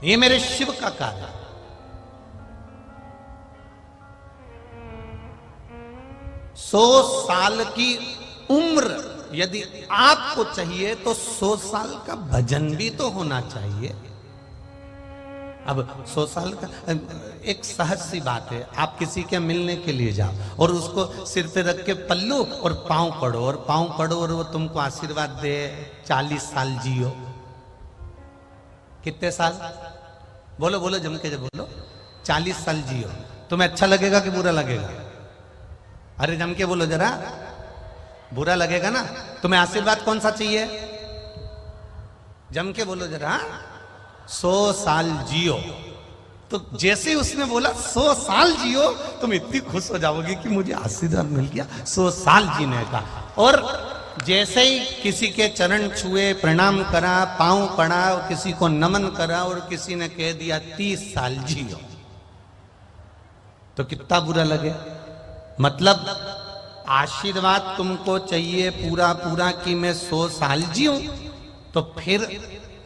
ये मेरे शिव का कार्य। 100 साल की उम्र यदि आपको चाहिए तो 100 साल का भजन भी तो होना चाहिए। अब 100 साल का एक सहज सी बात है, आप किसी के मिलने के लिए जाओ और उसको सिर पे रख के पल्लू और पांव पड़ो और वो तुमको आशीर्वाद दे 40 साल जियो। कितने साल? बोलो बोलो जम के जब बोलो 40 साल जियो। तुम्हें अच्छा लगेगा कि बुरा लगेगा? अरे जम के बोलो जरा, बुरा लगेगा ना। तुम्हें आशीर्वाद कौन सा चाहिए? जम के बोलो जरा, 100 साल जियो। तो जैसे ही उसने बोला 100 साल जियो, तुम इतनी खुश हो जाओगी कि मुझे आशीर्वाद मिल गया 100 साल जीने का। और जैसे ही किसी के चरण छुए, प्रणाम करा, पांव पड़ा, किसी को नमन करा और किसी ने कह दिया 30 साल जियो, तो कितना बुरा लगे। मतलब आशीर्वाद तुमको चाहिए पूरा पूरा कि मैं 100 साल जीऊं, तो फिर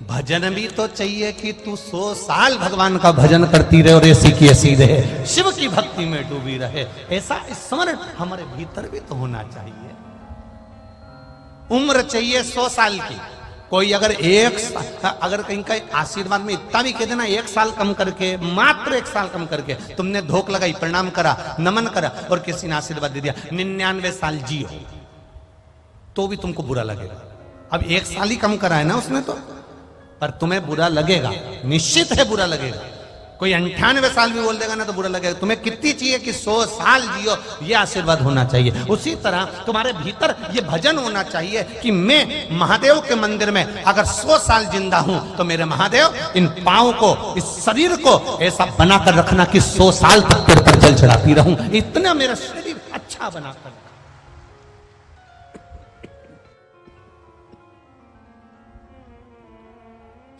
भजन भी तो चाहिए कि तू 100 साल भगवान का भजन करती रहे और ऐसी की ऐसी रहे, शिव की भक्ति में डूबी रहे। ऐसा स्मरण हमारे भीतर भी तो होना चाहिए। उम्र चाहिए 100 साल की। कोई अगर अगर कहीं का आशीर्वाद में इतना भी कह देना 1 साल कम करके, मात्र 1 साल कम करके, तुमने धोख लगाई, प्रणाम करा, नमन करा और किसी ने आशीर्वाद दे दिया 99 साल जियो, तो भी तुमको बुरा लगेगा। अब 1 साल ही कम करा है ना उसने, तो पर तुम्हें बुरा लगेगा, निश्चित है बुरा लगेगा। कोई 98 साल भी बोल देगा ना तो बुरा लगेगा। तुम्हें कितनी चाहिए कि 100 साल जियो, ये आशीर्वाद होना चाहिए। उसी तरह तुम्हारे भीतर ये भजन होना चाहिए कि मैं महादेव के मंदिर में अगर 100 साल जिंदा हूं तो मेरे महादेव इन पांव को, इस शरीर को ऐसा बनाकर रखना कि 100 साल तक तेरे पर जल चढ़ाती रहूं। इतना मेरा शरीर अच्छा बनाकर।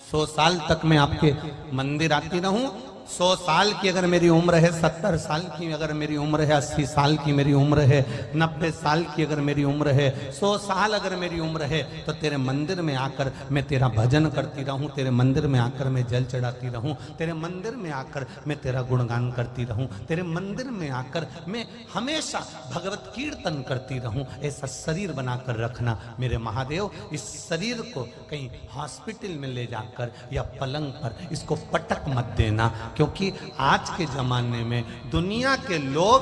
सौ साल तक मैं आपके मंदिर आती रहूं। 100 साल की अगर मेरी उम्र है, 70 साल की अगर मेरी उम्र है, 80 साल की मेरी उम्र है, 90 साल की अगर मेरी उम्र है, 100 साल अगर मेरी उम्र है, तो तेरे मंदिर में आकर मैं तेरा भजन करती रहूं, तेरे मंदिर में आकर मैं जल चढ़ाती रहूं, तेरे मंदिर में आकर मैं तेरा गुणगान करती रहूं, तेरे मंदिर में आकर मैं हमेशा भगवत कीर्तन करती रहूं। ऐसा शरीर बनाकर रखना मेरे महादेव। इस शरीर को कहीं हॉस्पिटल में ले जाकर या पलंग पर इसको पटक मत देना, क्योंकि आज के जमाने में दुनिया के लोग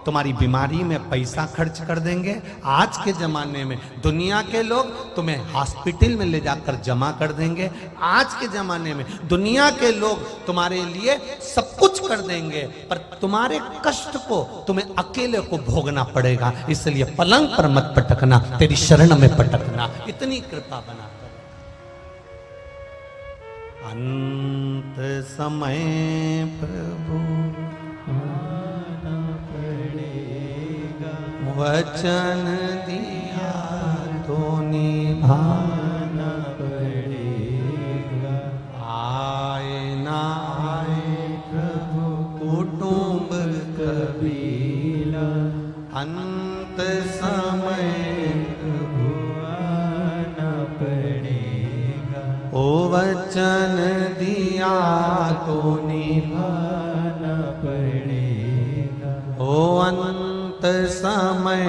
तुम्हारी बीमारी में पैसा खर्च कर देंगे। आज के जमाने में दुनिया के लोग तुम्हें हॉस्पिटल में ले जाकर जमा कर देंगे। आज के जमाने में दुनिया के लोग तुम्हारे लिए सब कुछ कर देंगे, पर तुम्हारे कष्ट को तुम्हें अकेले को भोगना पड़ेगा। इसलिए पलंग पर मत पटकना, तेरी शरण में पटकना। इतनी कृपा बना। अंत समय प्रभु आना पड़ेगा, वचन दिया तो निभाना पड़ेगा। आए ना आए प्रभु कुटुंब कबीला, अंत समय प्रभु आना पड़ेगा। ओ वचन दिया तो निभाना पड़ेगा, ओ अंत समय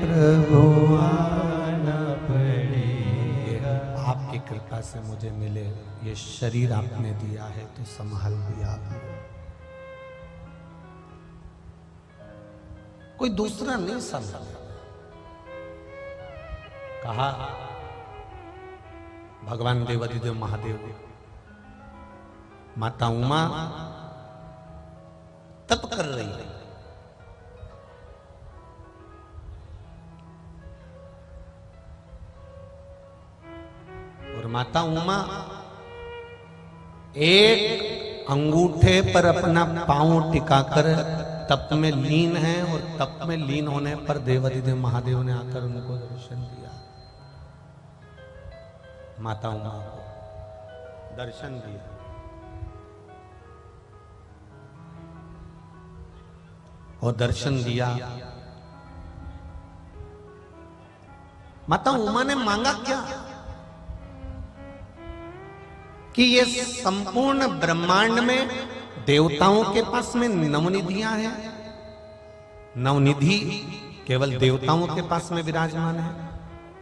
प्रभु आना पड़ेगा। आपकी कृपा से मुझे मिले ये शरीर आपने दिया है तो संभाल दिया आपने। कोई दूसरा नहीं संभाल। कहा भगवान देवादिदेव महादेव, माता उमा तप कर रही है। और माता उमा एक अंगूठे पर अपना पांव टिकाकर तप में लीन है, और तप में लीन होने पर देवादिदेव महादेव ने आकर उनको दर्शन दिया। माता उमा को दर्शन दिया। और दर्शन दिया। माता उमा ने मांगा क्या कि ये संपूर्ण ब्रह्मांड में देवताओं के पास में नवनिधियां हैं, नवनिधि केवल देवताओं के पास में विराजमान है।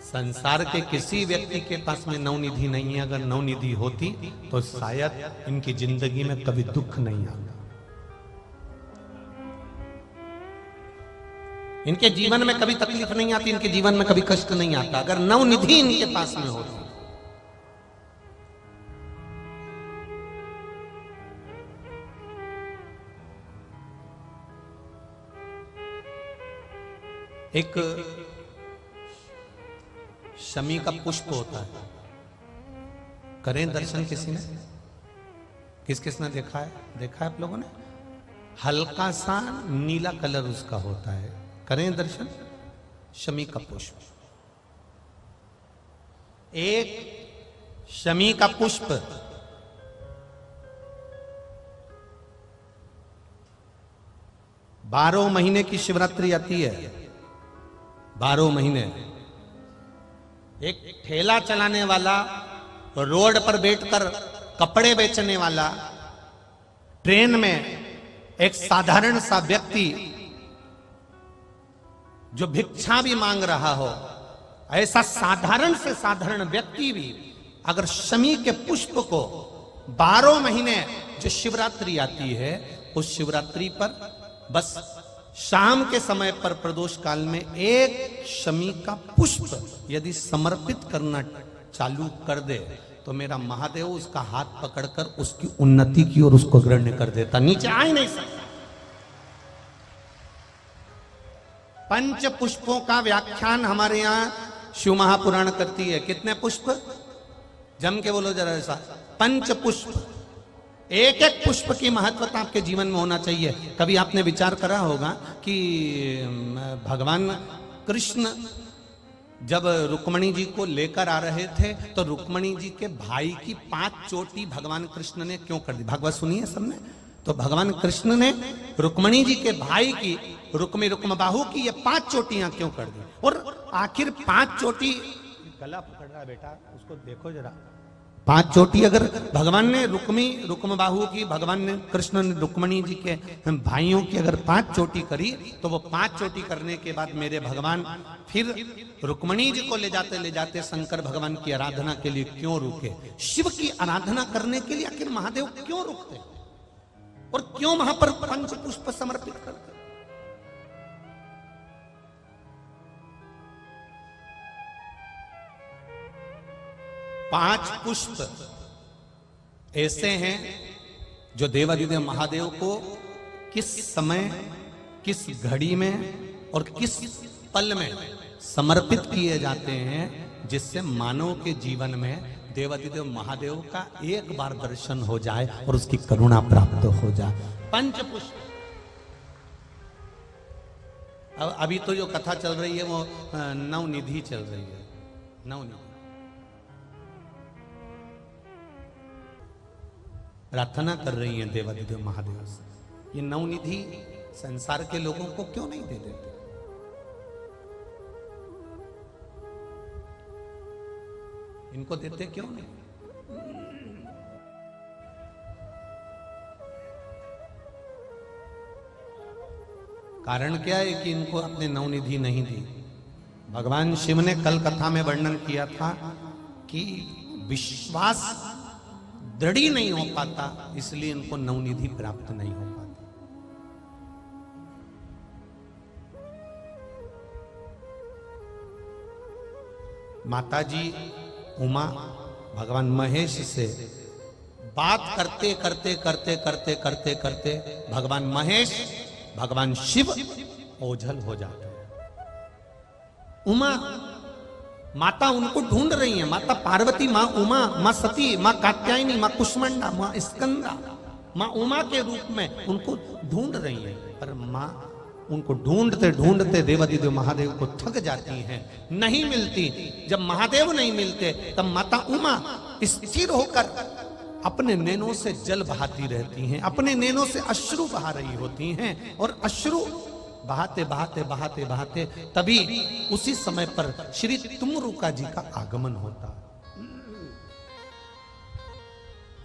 संसार के किसी व्यक्ति के पास में नवनिधि नहीं है। अगर नवनिधि होती तो शायद इनकी जिंदगी में कभी दुख नहीं आता, इनके जीवन में कभी तकलीफ नहीं आती, इनके जीवन में कभी कष्ट नहीं आता अगर नवनिधि इनके पास में होती। एक शमी का पुष्प होता है, करें दर्शन किसी ने? किस किस ने देखा है? देखा है आप लोगों ने? हल्का सा नीला कलर उसका होता है, करें दर्शन। शमी का पुष्प, एक शमी का पुष्प 12 महीने की शिवरात्रि आती है, 12 महीने। एक ठेला चलाने वाला, रोड पर बैठकर कपड़े बेचने वाला, ट्रेन में एक साधारण सा व्यक्ति जो भिक्षा भी मांग रहा हो, ऐसा साधारण से साधारण व्यक्ति भी अगर शमी के पुष्प को 12 महीने जो शिवरात्रि आती है, उस शिवरात्रि पर बस शाम के समय पर प्रदोष काल में एक शमी का पुष्प यदि समर्पित करना चालू कर दे तो मेरा महादेव उसका हाथ पकड़कर उसकी उन्नति की ओर उसको अग्रणी कर देता, नीचे आ ही नहीं सकता। पंच पुष्पों का व्याख्यान हमारे यहां शिव महापुराण करती है। कितने पुष्प? जम के बोलो जरा ऐसा, पंच पुष्प। एक एक पुष्प की महत्वता आपके जीवन में होना चाहिए। कभी आपने विचार करा होगा कि भगवान कृष्ण जब रुक्मणी जी को लेकर आ रहे थे तो रुक्मणी जी के भाई की 5 चोटी भगवान कृष्ण ने क्यों कर दी? भागवत सुनिए सबने। तो भगवान कृष्ण ने रुक्मणी जी के भाई की, रुक्म बाहु की ये 5 चोटियां क्यों कर दी? और आखिर 5 चोटी, गला पकड़ रहा है बेटा, उसको देखो जरा। 5 चोटी अगर भगवान ने रुक्म बाहु की, भगवान ने कृष्ण ने रुक्मणी जी के भाइयों की अगर 5 चोटी करी, तो वो 5 चोटी करने के बाद मेरे भगवान फिर रुक्मणी जी को ले जाते शंकर भगवान की आराधना के लिए क्यों रुके? शिव की आराधना करने के लिए आखिर महादेव क्यों रुकते और क्यों वहां पर पंच पुष्प समर्पित करते? पांच पुष्प ऐसे हैं जो देवाधिदेव महादेव को किस समय, किस घड़ी में और किस पल में समर्पित किए जाते हैं, जिससे मानव के जीवन में देवाधिदेव महादेव का एक बार दर्शन हो जाए और उसकी करुणा प्राप्त हो जाए। पंच पुष्प। अभी तो जो कथा चल रही है वो नवनिधि चल रही है, नवनिधि। प्रार्थना कर रही हैं देवाधिदेव महादेव से, ये नवनिधि संसार के लोगों को क्यों नहीं दे देते? इनको देते क्यों नहीं? कारण क्या है कि इनको अपने नवनिधि नहीं दी? भगवान शिव ने कल कथा में वर्णन किया था कि विश्वास दृढ़ नहीं हो पाता, इसलिए इनको नवनिधि प्राप्त नहीं हो पाती। माताजी उमा भगवान महेश से बात करते करते करते करते करते करते भगवान महेश, भगवान शिव ओझल हो जाते हैं। उमा माता उनको ढूंढ रही है, माता पार्वती, माँ उमा, माँ सती, माँ कात्यायनी, माँ कुष्मांडा, माँ स्कंदा, माँ उमा के रूप में उनको ढूंढ रही है। पर माँ उनको ढूंढते ढूंढते देवाधिदेव महादेव को थक जाती हैं, नहीं मिलती। जब महादेव नहीं मिलते तब माता उमा स्थिर होकर अपने नैनों से जल बहाती रहती हैं, अपने नैनों से अश्रु बहा रही होती हैं, और अश्रु बहाते बहाते बहाते बहाते तभी उसी समय पर श्री तुमरुका जी का आगमन होता।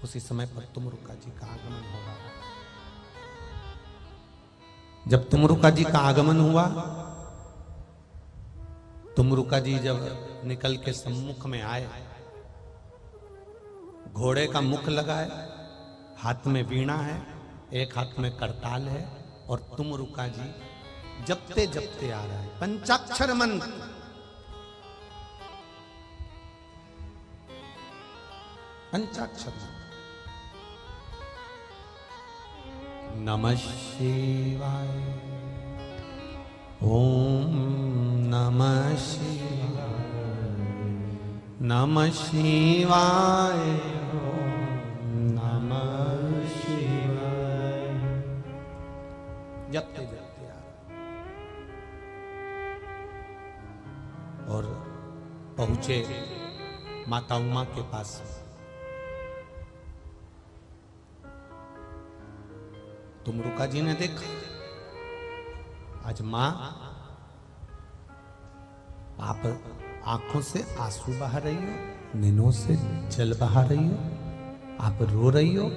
उसी समय पर तुमरुका जी का आगमन हो रहा है। जब तुमरुका जी का आगमन हुआ, तुमरुका जी जब निकल के सम्मुख में आए, घोड़े का मुख लगा है, हाथ में वीणा है, एक हाथ में करताल है, और तुमरुका जी जपते जपते आ रहा है पंचाक्षर मंत्र। पंचाक्षर मंत्र, नमः शिवाय, ओम नमः शिवाय, नमः शिवाय, ओम नमः शिवाय, जपते जपते आ और पहुंचे माता उमा के पास। तुमरुका जी ने देखा आज मां, आप आंखों से आंसू बहा रही हो, नैनों से जल बहा रही हो, आप रो रही हो।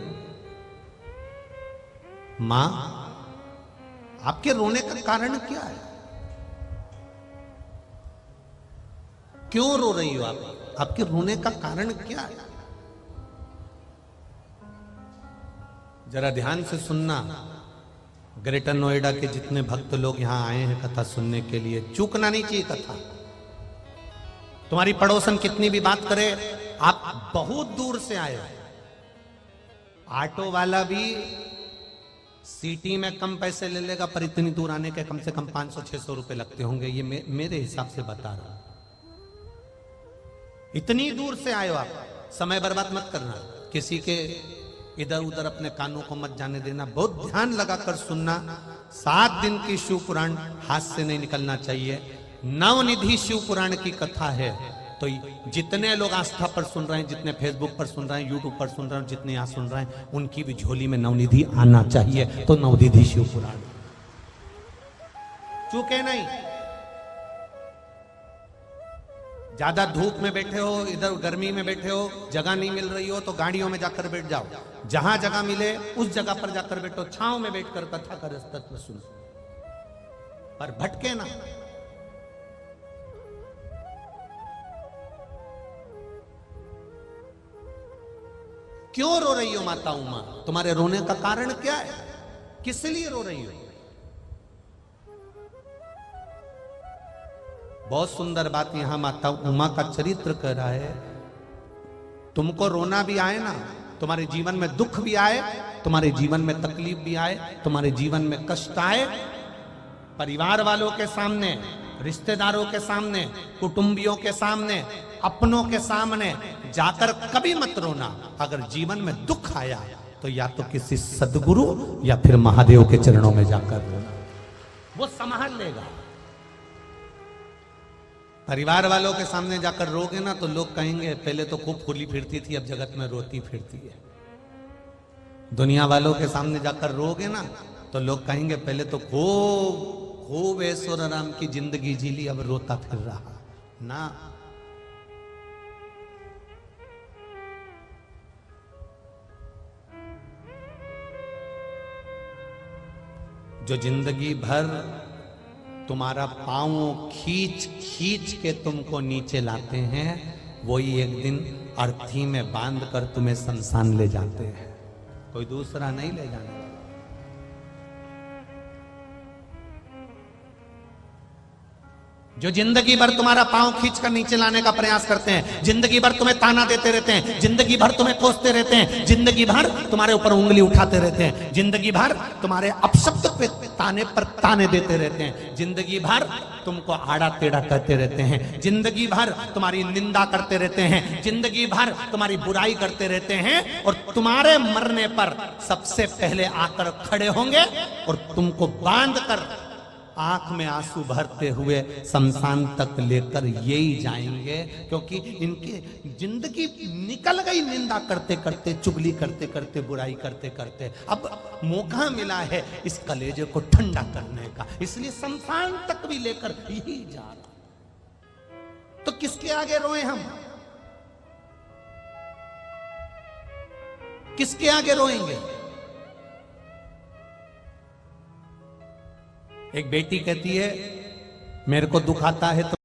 मां, आपके रोने का कारण क्या है? क्यों रो रही हो आप? आपके रोने का कारण क्या है? जरा ध्यान से सुनना। ग्रेटर नोएडा के जितने भक्त लोग यहां आए हैं कथा सुनने के लिए, चूकना नहीं चाहिए कथा। तुम्हारी पड़ोसन कितनी भी बात करे, आप बहुत दूर से आए हो। ऑटो वाला भी सिटी में कम पैसे ले लेगा, पर इतनी दूर आने के कम से कम 500-600 रुपए लगते होंगे। ये मेरे हिसाब से बता रहा हूं। इतनी दूर से आए हो आप, समय बर्बाद मत करना। किसी के इधर उधर अपने कानों को मत जाने देना, बहुत ध्यान लगाकर सुनना। 7 दिन की शिव पुराण हाथ से नहीं निकलना चाहिए। नवनिधि शिव पुराण की कथा है, तो जितने लोग आस्था पर सुन रहे हैं, जितने फेसबुक पर सुन रहे हैं, यूट्यूब पर सुन रहे हैं, जितने यहां सुन रहे हैं, उनकी भी झोली में नवनिधि आना चाहिए। तो नवनिधि शिव पुराण चूके नहीं। ज्यादा धूप में बैठे हो, इधर गर्मी में बैठे हो, जगह नहीं मिल रही हो, तो गाड़ियों में जाकर बैठ जाओ। जहां जगह मिले उस जगह पर जाकर बैठो, छांव में बैठकर कथा कर तत्व सुनो, पर भटके ना। क्यों रो रही हो माता उमा? तुम्हारे रोने का कारण क्या है? किस लिए रो रही हो? बहुत सुंदर बात यहां माता उमा का चरित्र कह रहा है। तुमको रोना भी आए ना, तुम्हारे जीवन में दुख भी आए, तुम्हारे जीवन में तकलीफ भी आए, तुम्हारे जीवन में कष्ट आए, परिवार वालों के सामने, रिश्तेदारों के सामने, कुटुंबियों के सामने, अपनों के सामने जाकर कभी मत रोना। अगर जीवन में दुख आया तो या तो किसी सदगुरु या फिर महादेव के चरणों में जाकर रोना, वो संभाल लेगा। परिवार वालों के सामने जाकर रोगे ना तो लोग कहेंगे पहले तो खूब फूली फिरती थी, अब जगत में रोती फिरती है। दुनिया वालों के सामने जाकर रोगे ना तो लोग कहेंगे पहले तो खूब ऐश्वर्य राम की जिंदगी जी ली, अब रोता फिर रहा ना। जो जिंदगी भर तुम्हारा पांव खींच खींच के तुमको नीचे लाते हैं, वही एक दिन अर्थी में बांध कर तुम्हें शमशान ले जाते हैं, कोई दूसरा नहीं ले जाने वाला। जो जिंदगी भर तुम्हारा पांव खींचकर नीचे लाने का प्रयास करते हैं, जिंदगी भर तुम्हें ताना देते रहते हैं, जिंदगी भर तुम्हें कोसते रहते हैं, जिंदगी भर तुम्हारे ऊपर उंगली उठाते रहते हैं, जिंदगी भर तुम्हारे अपशब्द पे ताने पर ताने देते रहते हैं, जिंदगी भर तुमको आड़ा टेढ़ा कहते रहते हैं, जिंदगी भर तुम्हारी निंदा करते रहते हैं, जिंदगी भर तुम्हारी बुराई करते रहते हैं, और तुम्हारे मरने पर सबसे पहले आकर खड़े होंगे और तुमको बांध कर आंख में आंसू भरते हुए शमशान तक लेकर यही जाएंगे। क्योंकि इनकी जिंदगी निकल गई निंदा करते करते, चुगली करते करते, बुराई करते करते। अब मौका मिला है इस कलेजे को ठंडा करने का, इसलिए शमशान तक भी लेकर यही जा रहा। तो किसके आगे रोए हम? किसके आगे रोएंगे? एक बेटी कहती है मेरे को दुख आता है तो